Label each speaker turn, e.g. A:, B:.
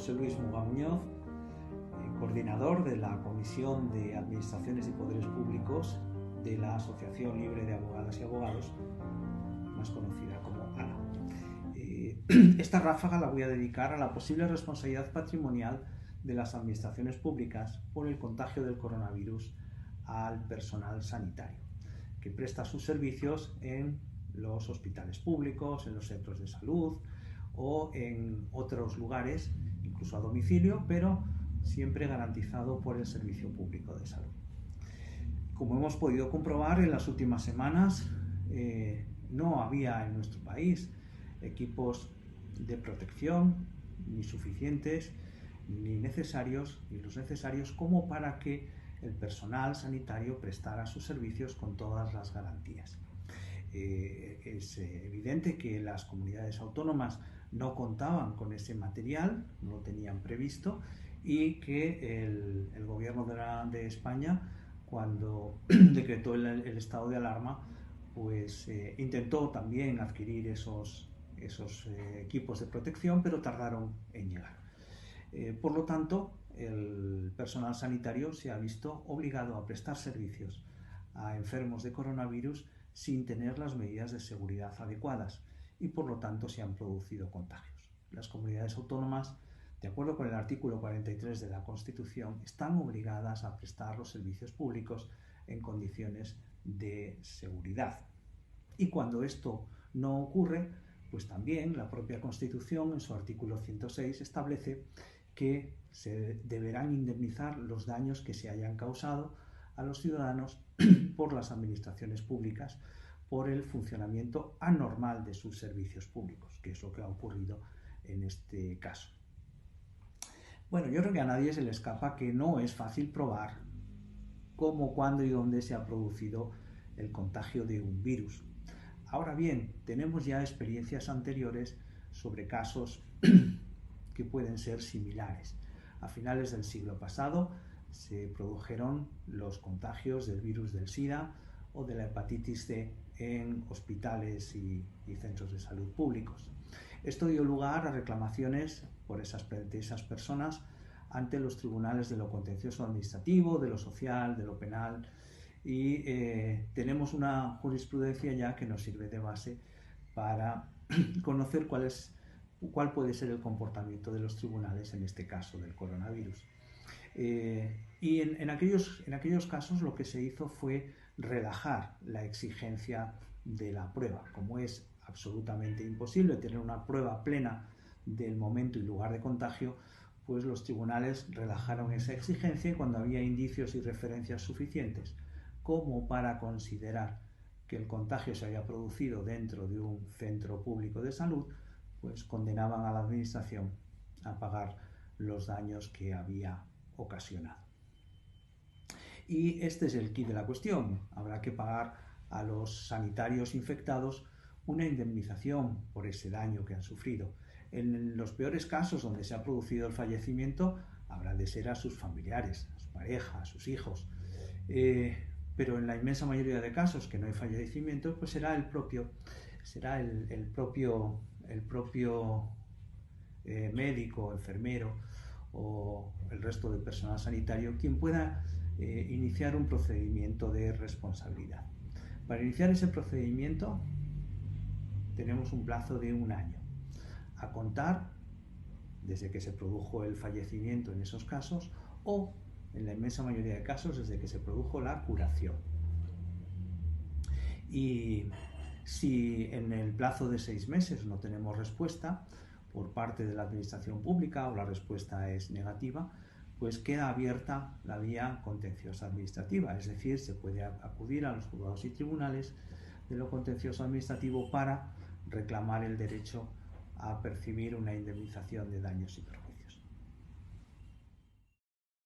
A: José Luis Muga Muñoz, coordinador de la Comisión de Administraciones y Poderes Públicos de la Asociación Libre de Abogadas y Abogados, más conocida como ALA. Esta ráfaga la voy a dedicar a la posible responsabilidad patrimonial de las administraciones públicas por el contagio del coronavirus al personal sanitario que presta sus servicios en los hospitales públicos, en los centros de salud o en otros lugares, incluso a domicilio, pero siempre garantizado por el Servicio Público de Salud. Como hemos podido comprobar en las últimas semanas, no había en nuestro país equipos de protección ni suficientes ni necesarios, ni los necesarios como para que el personal sanitario prestara sus servicios con todas las garantías. Es evidente que las comunidades autónomas no contaban con ese material, no lo tenían previsto, y que el gobierno de España, cuando decretó el estado de alarma, pues intentó también adquirir esos equipos de protección, pero tardaron en llegar. Por lo tanto, el personal sanitario se ha visto obligado a prestar servicios a enfermos de coronavirus sin tener las medidas de seguridad adecuadas y por lo tanto se han producido contagios. Las comunidades autónomas, de acuerdo con el artículo 43 de la Constitución, están obligadas a prestar los servicios públicos en condiciones de seguridad. Y cuando esto no ocurre, pues también la propia Constitución, en su artículo 106, establece que se deberán indemnizar los daños que se hayan causado a los ciudadanos por las administraciones públicas por el funcionamiento anormal de sus servicios públicos, que es lo que ha ocurrido en este caso. Bueno, yo creo que a nadie se le escapa que no es fácil probar cómo, cuándo y dónde se ha producido el contagio de un virus. Ahora bien, tenemos ya experiencias anteriores sobre casos que pueden ser similares. A finales del siglo pasado se produjeron los contagios del virus del SIDA o de la hepatitis C en hospitales y centros de salud públicos. Esto dio lugar a reclamaciones de esas personas ante los tribunales de lo contencioso administrativo, de lo social, de lo penal, y tenemos una jurisprudencia ya que nos sirve de base para conocer cuál puede ser el comportamiento de los tribunales en este caso del coronavirus. Y en aquellos casos lo que se hizo fue relajar la exigencia de la prueba. Como es absolutamente imposible tener una prueba plena del momento y lugar de contagio, pues los tribunales relajaron esa exigencia y cuando había indicios y referencias suficientes como para considerar que el contagio se había producido dentro de un centro público de salud, pues condenaban a la administración a pagar los daños que había ocasionado. Y este es el quid de la cuestión. Habrá que pagar a los sanitarios infectados una indemnización por ese daño que han sufrido. En los peores casos donde se ha producido el fallecimiento, habrá de ser a sus familiares, a su pareja, a sus hijos. Pero en la inmensa mayoría de casos que no hay fallecimiento, pues será el propio médico, enfermero o el resto del personal sanitario quien pueda iniciar un procedimiento de responsabilidad. Para iniciar ese procedimiento tenemos un plazo de 1 año, a contar desde que se produjo el fallecimiento en esos casos o, en la inmensa mayoría de casos, desde que se produjo la curación. Y si en el plazo de 6 meses no tenemos respuesta por parte de la administración pública o la respuesta es negativa, pues queda abierta la vía contenciosa administrativa, es decir, se puede acudir a los juzgados y tribunales de lo contencioso administrativo para reclamar el derecho a percibir una indemnización de daños y perjuicios.